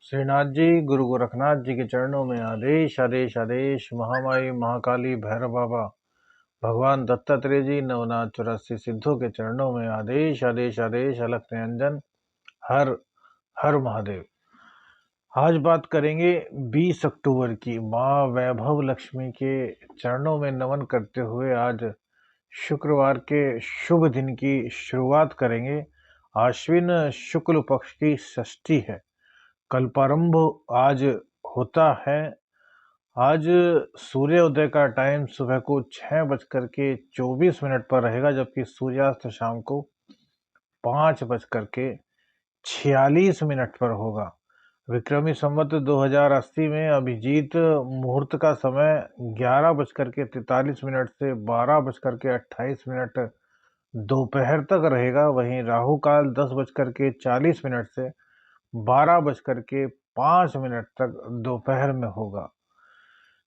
श्रीनाथ जी, गुरु गोरखनाथ जी के चरणों में आदेश आदेश आदेश। महामाई महाकाली भैरव बाबा, भगवान दत्तात्रेय जी, नवनाथ 84 सिद्धों के चरणों में आदेश आदेश आदेश। अलख निरंजन, हर हर महादेव। आज बात करेंगे 20 अक्टूबर की। माँ वैभव लक्ष्मी के चरणों में नमन करते हुए आज शुक्रवार के शुभ दिन की शुरुआत करेंगे। आश्विन शुक्ल पक्ष की षष्ठी है। कल्पारंभ आज होता है। आज सूर्योदय का टाइम सुबह को 6:24 पर रहेगा, जबकि सूर्यास्त शाम को 5:46 पर होगा। विक्रमी संवत 2080 में अभिजीत मुहूर्त का समय 11:43 से 12:28 दोपहर तक रहेगा। वहीं राहु काल 10:40 से 12:05 तक दोपहर में होगा।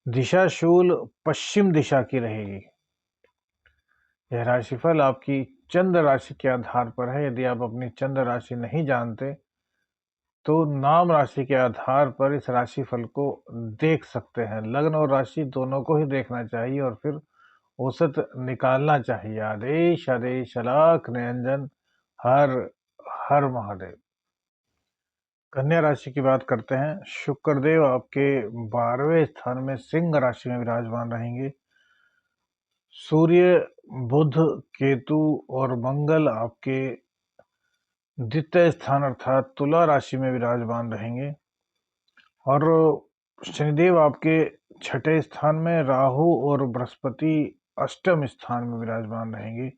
दिशा शूल पश्चिम दिशा की रहेगी। यह राशिफल आपकी चंद्र राशि के आधार पर है। यदि आप अपनी चंद्र राशि नहीं जानते तो नाम राशि के आधार पर इस राशिफल को देख सकते हैं। लग्न और राशि दोनों को ही देखना चाहिए और फिर औसत निकालना चाहिए। आदेश आदेश। अलख निरंजन, हर हर महादेव। कन्या राशि की बात करते हैं। शुक्रदेव आपके 12वें स्थान में सिंह राशि में विराजमान रहेंगे। सूर्य, बुध, केतु और मंगल आपके द्वितीय स्थान अर्थात तुला राशि में विराजमान रहेंगे। और शनिदेव आपके छठे स्थान में, राहु और बृहस्पति अष्टम स्थान में विराजमान रहेंगे।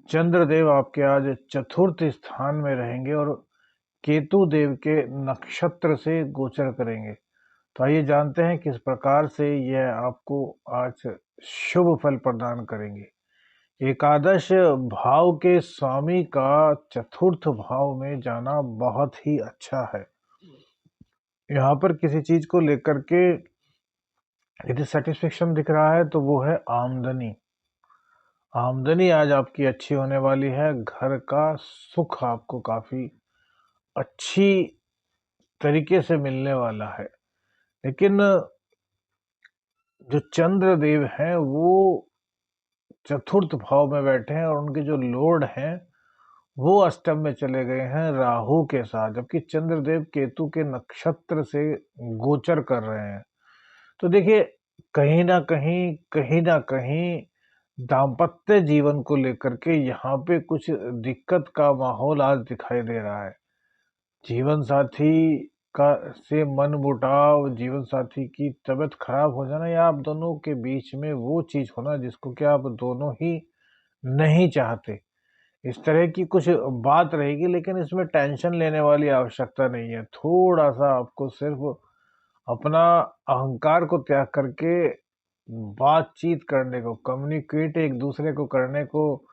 चंद्रदेव आपके आज चतुर्थ स्थान में रहेंगे और केतु देव के नक्षत्र से गोचर करेंगे। तो आइए जानते हैं किस प्रकार से यह आपको आज शुभ फल प्रदान करेंगे। एकादश भाव के स्वामी का चतुर्थ भाव में जाना बहुत ही अच्छा है। यहाँ पर किसी चीज को लेकर के यदि सेटिस्फेक्शन दिख रहा है तो वो है आमदनी। आमदनी आज आपकी अच्छी होने वाली है। घर का सुख आपको काफी अच्छी तरीके से मिलने वाला है। लेकिन जो चंद्र देव हैं वो चतुर्थ भाव में बैठे हैं और उनके जो लॉर्ड हैं वो अष्टम में चले गए हैं राहु के साथ, जबकि चंद्रदेव केतु के नक्षत्र से गोचर कर रहे हैं। तो देखिए, कहीं ना कहीं दाम्पत्य जीवन को लेकर के यहाँ पे कुछ दिक्कत का माहौल आज दिखाई दे रहा है। जीवन साथी का से मनमुटाव, जीवन साथी की तबीयत खराब हो जाना, या आप दोनों के बीच में वो चीज होना जिसको कि आप दोनों ही नहीं चाहते, इस तरह की कुछ बात रहेगी। लेकिन इसमें टेंशन लेने वाली आवश्यकता नहीं है। थोड़ा सा आपको सिर्फ अपना अहंकार को त्याग करके बातचीत करने को, कम्युनिकेट एक दूसरे को करने को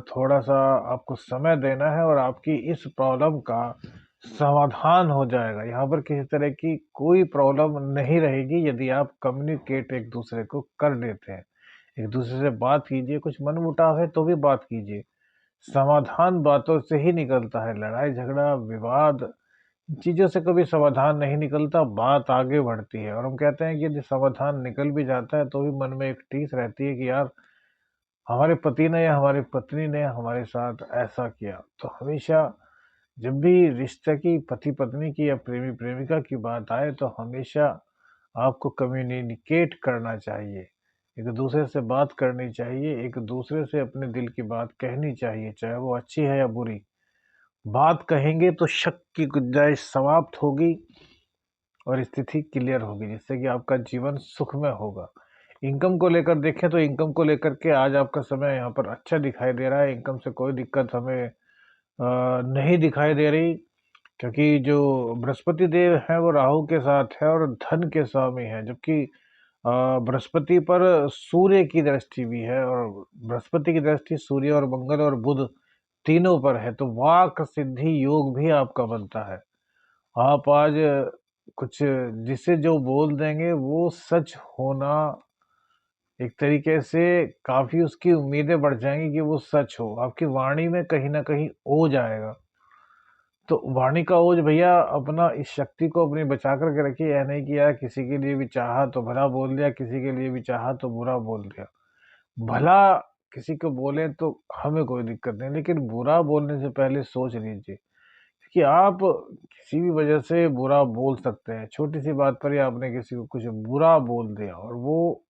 थोड़ा सा आपको समय देना है और आपकी इस प्रॉब्लम का समाधान हो जाएगा। यहाँ पर किसी तरह की कोई प्रॉब्लम नहीं रहेगी यदि आप कम्युनिकेट एक दूसरे को कर लेते हैं। एक दूसरे से बात कीजिए, कुछ मनमुटाव है तो भी बात कीजिए। समाधान बातों से ही निकलता है। लड़ाई झगड़ा विवाद चीजों से कभी समाधान नहीं निकलता, बात आगे बढ़ती है। और हम कहते हैं कि यदि समाधान निकल भी जाता है तो भी मन में एक टीस रहती है कि यार, हमारे पति ने या हमारी पत्नी ने हमारे साथ ऐसा किया। तो हमेशा जब भी रिश्ते की, पति पत्नी की या प्रेमी प्रेमिका की बात आए तो हमेशा आपको कम्युनिकेट करना चाहिए। एक दूसरे से बात करनी चाहिए, एक दूसरे से अपने दिल की बात कहनी चाहिए, चाहे वो अच्छी है या बुरी। बात कहेंगे तो शक की गुंजाइश समाप्त होगी और स्थिति क्लियर होगी, जिससे कि आपका जीवन सुखमय होगा। इनकम को लेकर देखें तो इनकम को लेकर के आज आपका समय यहाँ पर अच्छा दिखाई दे रहा है। इनकम से कोई दिक्कत हमें नहीं दिखाई दे रही, क्योंकि जो बृहस्पति देव है वो राहु के साथ है और धन के स्वामी है। जबकि बृहस्पति पर सूर्य की दृष्टि भी है और बृहस्पति की दृष्टि सूर्य और मंगल और बुध तीनों पर है, तो वाक सिद्धि योग भी आपका बनता है। आप आज कुछ जिसे जो बोल देंगे वो सच होना, एक तरीके से काफी उसकी उम्मीदें बढ़ जाएंगी कि वो सच हो। आपकी वाणी में कहीं ना कहीं हो जाएगा। तो वाणी का ओज भैया अपना इस शक्ति को अपनी बचा कर के रखिए। यह नहीं कि यार किसी के लिए भी चाहा तो भला बोल दिया, किसी के लिए भी चाहा तो बुरा बोल दिया। भला किसी को बोले तो हमें कोई दिक्कत नहीं, लेकिन बुरा बोलने से पहले सोच लीजिए कि आप किसी भी वजह से बुरा बोल सकते हैं। छोटी-सी बात पर ही आपने किसी को कुछ बुरा बोल दिया और वो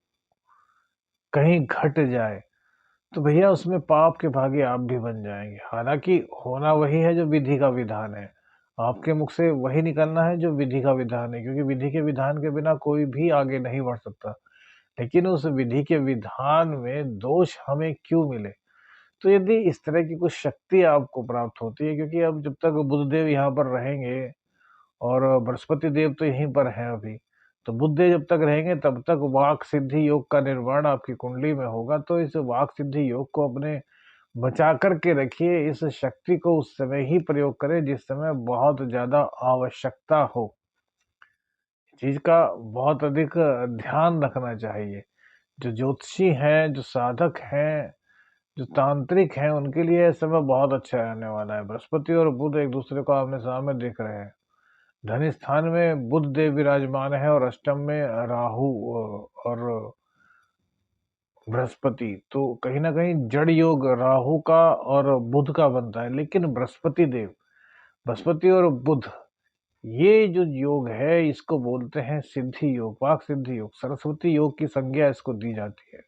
कहीं घट जाए, तो भैया उसमें पाप के भागी आप भी बन जाएँगे। हालाँकि होना वही है जो विधि का विधान है। आपके मुख से वही निकलना है जो विधि का विधान है, क्योंकि विधि के विधान के बिना कोई भी आगे नहीं बढ़ सकता। लेकिन उस विधि के विधान में दोष हमें क्यों मिले? तो यदि इस तरह की कुछ शक्ति आपको प्राप्त होती है, क्योंकि अब जब तक बुद्धदेव यहाँ पर रहेंगे और बृहस्पति देव तो यहीं पर हैं अभी, तो बुधदेव जब तक रहेंगे तब तक वाक सिद्धि योग का निर्माण आपकी कुंडली में होगा। तो इस वाक सिद्धि योग को अपने बचा कर के रखिए, इस शक्ति को उस समय ही प्रयोग करें जिस समय बहुत ज़्यादा आवश्यकता हो। चीज़ का बहुत अधिक ध्यान रखना चाहिए। जो ज्योतिषी हैं, जो साधक हैं, जो तांत्रिक हैं, उनके लिए ये समय बहुत अच्छा रहने वाला है। बृहस्पति और बुध एक-दूसरे को आमने-सामने दिख रहे हैं। धन स्थान में बुध देव विराजमान है और अष्टम में राहु और बृहस्पति। तो कहीं न कहीं जड़ योग राहु का और बुध का बनता है, लेकिन बृहस्पति और बुध, ये जो योग है इसको बोलते हैं सिद्धि योग, वाक सिद्धि योग, सरस्वती योग की संज्ञा इसको दी जाती है।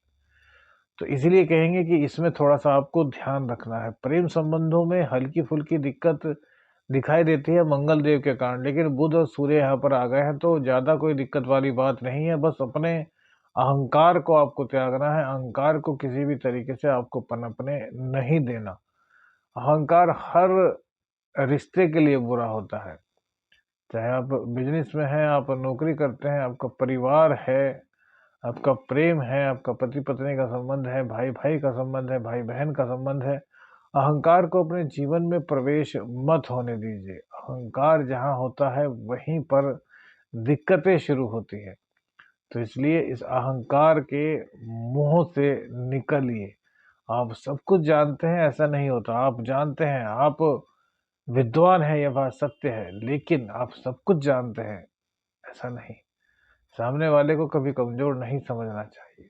तो इसीलिए कहेंगे कि इसमें थोड़ा-सा आपको ध्यान रखना है। प्रेम संबंधों में हल्की-फुल्की दिक्कत दिखाई देती है मंगल देव के कारण, लेकिन बुध और सूर्य यहाँ पर आ गए हैं तो ज़्यादा कोई दिक्कत वाली बात नहीं है। बस अपने अहंकार को आपको त्यागना है, अहंकार को किसी भी तरीके से आपको पनपने नहीं देना। अहंकार हर रिश्ते के लिए बुरा होता है। चाहे आप बिज़नेस में हैं, आप नौकरी करते हैं, आपका परिवार है, आपका प्रेम है, आपका पति-पत्नी का संबंध है, भाई-भाई का संबंध है, भाई-बहन का संबंध है। अहंकार को अपने जीवन में प्रवेश मत होने दीजिए। अहंकार जहाँ होता है वहीं पर दिक्कतें शुरू होती हैं। तो इसलिए इस अहंकार के मोह से निकलिए। आप सब कुछ जानते हैं ऐसा नहीं होता। आप जानते हैं, आप विद्वान हैं ये बात सत्य है, लेकिन आप सब कुछ जानते हैं ऐसा नहीं। सामने वाले को कभी कमज़ोर नहीं समझना चाहिए।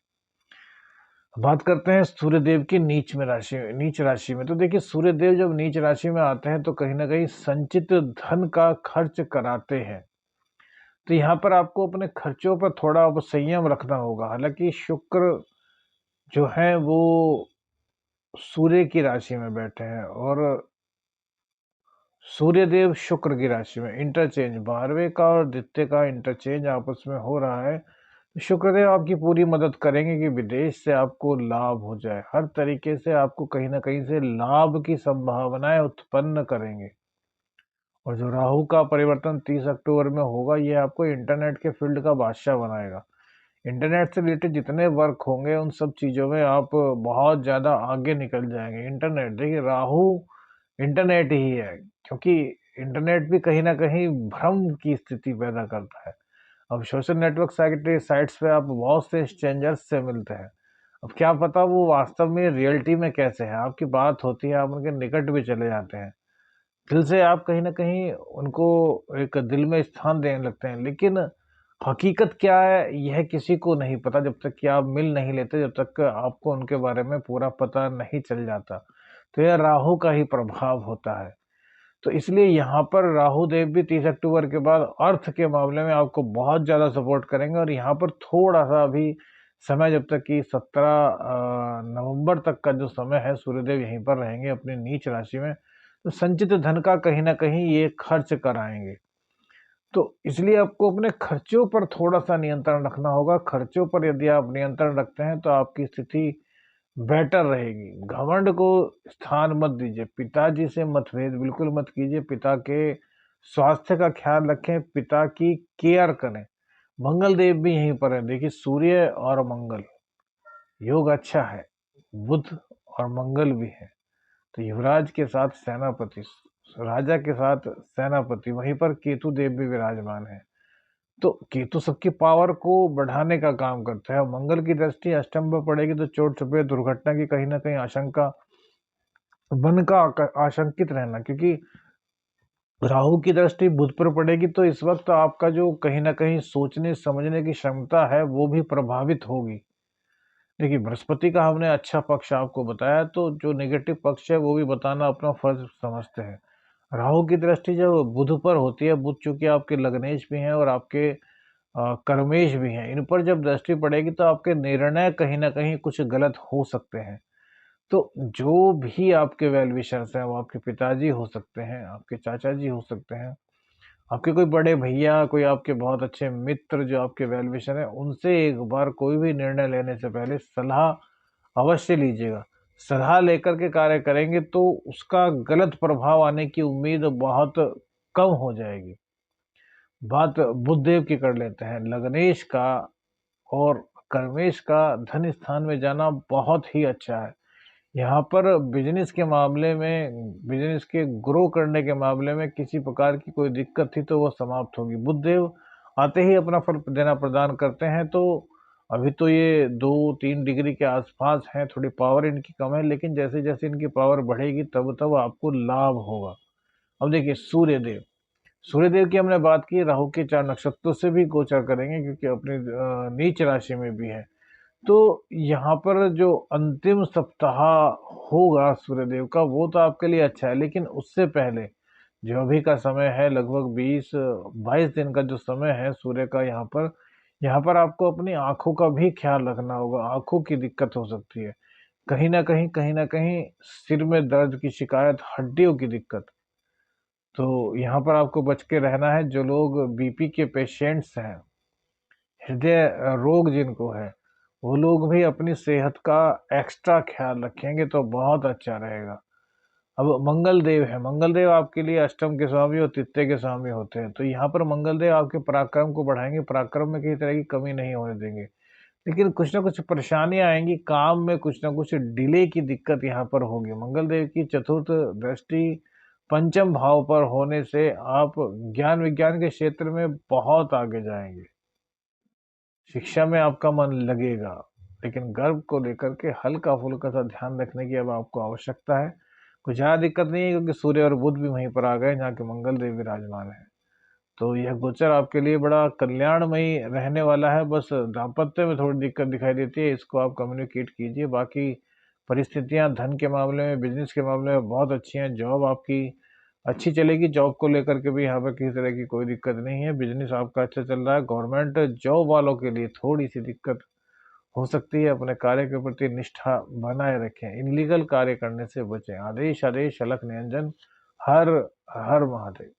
बात करते हैं सूर्यदेव की नीच राशि में। तो देखिए सूर्यदेव जब नीच राशि में आते हैं तो कहीं न कहीं संचित धन का खर्च कराते हैं। तो यहाँ पर आपको अपने खर्चों पर थोड़ा अब संयम रखना होगा। हालाँकि शुक्र जो हैं वो सूर्य की राशि में बैठे हैं और सूर्यदेव शुक्र की राशि में इंटरचेंज 12वें का और द्वितीय का इंटरचेंज आपस में हो रहा है। शुक्रदेव आपकी पूरी मदद करेंगे कि विदेश से आपको लाभ हो जाए। हर तरीके से आपको कहीं न कहीं से लाभ की संभावनाएँ उत्पन्न करेंगे। और जो राहु का परिवर्तन 30 अक्टूबर में होगा, ये आपको इंटरनेट के फ़ील्ड का बादशाह बनाएगा। इंटरनेट से रिलेटेड जितने वर्क होंगे, उन सब चीज़ों में आप बहुत ज़्यादा आगे निकल जाएँगे। इंटरनेट देखिए राहु इंटरनेट ही है, क्योंकि इंटरनेट भी कहीं न कहीं भ्रम की स्थिति पैदा करता है। अब सोशल नेटवर्क साइट्स पे आप बहुत से स्ट्रेंजर्स से मिलते हैं। अब क्या पता वो वास्तव में रियलिटी में कैसे हैं, आपकी बात होती है, आप उनके निकट भी चले जाते हैं। दिल से आप कहीं न कहीं उनको एक दिल में स्थान देने लगते हैं, लेकिन हकीकत क्या है, यह किसी को नहीं पता जब तक कि आप मिल नहीं लेते, जब तक आपको उनके बारे में पूरा पता नहीं चल जाता। तो यह राहु का ही प्रभाव होता है। तो इसलिए यहाँ पर राहु देव भी 30 अक्टूबर के बाद अर्थ के मामले में आपको बहुत ज़्यादा सपोर्ट करेंगे और यहाँ पर थोड़ा-सा अभी समय जब तक कि 17 नवंबर तक का जो समय है, सूर्यदेव यहीं पर रहेंगे अपनी नीच राशि में, तो संचित धन का कहीं न कहीं ये खर्च कराएँगे। तो इसलिए आपको अपने खर्चों पर थोड़ा-सा नियंत्रण रखना होगा। खर्चों पर यदि आप नियंत्रण रखते हैं, तो आपकी स्थिति बेटर रहेगी। घमंड को स्थान मत दीजिए, पिताजी से मतभेद बिल्कुल मत कीजिए, पिता के स्वास्थ्य का ख़्याल रखें, पिता की केयर करें। मंगल देव भी यहीं पर हैं, देखिए सूर्य और मंगल, योग अच्छा है, बुध और मंगल भी हैं। तो युवराज के साथ सेनापति, राजा के साथ सेनापति, वहीं पर केतु देव भी विराजमान हैं। तो केतु सबकी पावर को बढ़ाने का काम करता है। मंगल की दृष्टि अष्टम पर पड़ेगी तो चोट-चपेट, दुर्घटना की कहीं न कहीं आशंका, आशंकित रहना, क्योंकि राहु की दृष्टि बुध पर पड़ेगी तो इस वक्त आपका जो कहीं न कहीं सोचने समझने की क्षमता है वो भी प्रभावित होगी। देखिए, बृहस्पति का हमने अच्छा पक्ष आपको बताया, तो जो नेगेटिव पक्ष है वो भी बताना अपना फर्ज समझते हैं। राहु की दृष्टि जब बुध पर होती है, बुध चूंकि आपके लग्नेश भी हैं और आपके कर्मेश भी हैं, इन पर जब दृष्टि पड़ेगी तो आपके निर्णय कहीं ना कहीं कुछ गलत हो सकते हैं। तो जो भी आपके वेल विशर्स हैं, वो आपके पिताजी हो सकते हैं, आपके चाचा जी हो सकते हैं, आपके कोई बड़े भैया, कोई आपके बहुत अच्छे मित्र जो आपके वेल विशर हैं, उनसे एक बार कोई भी निर्णय लेने से पहले सलाह अवश्य लीजिएगा। सलाह लेकर के कार्य करेंगे तो उसका गलत प्रभाव आने की उम्मीद बहुत कम हो जाएगी। बात बुधदेव की कर लेते हैं। लग्नेश का और कर्मेश का धन स्थान में जाना बहुत ही अच्छा है। यहाँ पर बिज़नेस के मामले में, बिज़नेस के ग्रो करने के मामले में किसी प्रकार की कोई दिक्कत थी तो वो समाप्त होगी। बुधदेव आते ही अपना फल देना प्रदान करते हैं, तो अभी तो ये 2-3 डिग्री के आसपास हैं, थोड़ी पावर इनकी कम है, लेकिन जैसे-जैसे इनकी पावर बढ़ेगी तब-तब आपको लाभ होगा। अब देखिए सूर्यदेव, सूर्यदेव की हमने बात की, राहु के 4 नक्षत्रों से भी गोचर करेंगे क्योंकि अपनी नीच राशि में भी है। तो यहाँ पर जो अंतिम सप्ताह होगा सूर्यदेव का वो तो आपके लिए अच्छा है, लेकिन उससे पहले जो अभी का समय है लगभग 20-22 दिन का जो समय है सूर्य का, यहाँ पर आपको अपनी आँखों का भी ख़्याल रखना होगा, आँखों की दिक्कत हो सकती है। कहीं न कहीं सिर में दर्द की शिकायत, हड्डियों की दिक्कत, तो यहाँ पर आपको बच के रहना है। जो लोग बीपी के पेशेंट्स हैं, हृदय रोग जिनको है, वो लोग भी अपनी सेहत का एक्स्ट्रा ख़्याल रखेंगे तो बहुत अच्छा रहेगा। अब मंगल देव है, मंगल देव आपके लिए अष्टम के स्वामी और तृतीय के स्वामी होते हैं, तो यहाँ पर मंगल देव आपके पराक्रम को बढ़ाएँगे, पराक्रम में किसी तरह की कमी नहीं होने देंगे। लेकिन कुछ न कुछ परेशानियाँ आएँगी, काम में कुछ न कुछ डिले की दिक्कत यहाँ पर होगी। मंगल देव की चतुर्थ दृष्टि पंचम भाव पर होने से आप ज्ञान विज्ञान के क्षेत्र में बहुत आगे जाएँगे। शिक्षा में आपका मन लगेगा, लेकिन गर्भ को लेकर के हल्का-फुल्का सा ध्यान रखने की अब आपको आवश्यकता है। कुछ ज़्यादा दिक्कत नहीं है क्योंकि सूर्य और बुध भी वहीं पर आ गए जहाँ के मंगल देव विराजमान हैं। तो यह गोचर आपके लिए बड़ा कल्याणमयी रहने वाला है, बस दाम्पत्य में थोड़ी दिक्कत दिखाई देती है, इसको आप कम्युनिकेट कीजिए। बाकी परिस्थितियाँ धन के मामले में, बिज़नेस के मामले में बहुत अच्छी हैं, जॉब आपकी अच्छी चलेगी, जॉब को लेकर के भी यहाँ पे किसी तरह की कोई दिक्कत नहीं है, बिज़नेस आपका अच्छा चल रहा है। गवर्नमेंट जॉब वालों के लिए थोड़ी-सी दिक्कत हो सकती है, अपने कार्य के प्रति निष्ठा बनाए रखें, इल्लीगल कार्य करने से बचें। आदेश, आदेश, अलख निरंजन, हर हर महादेव।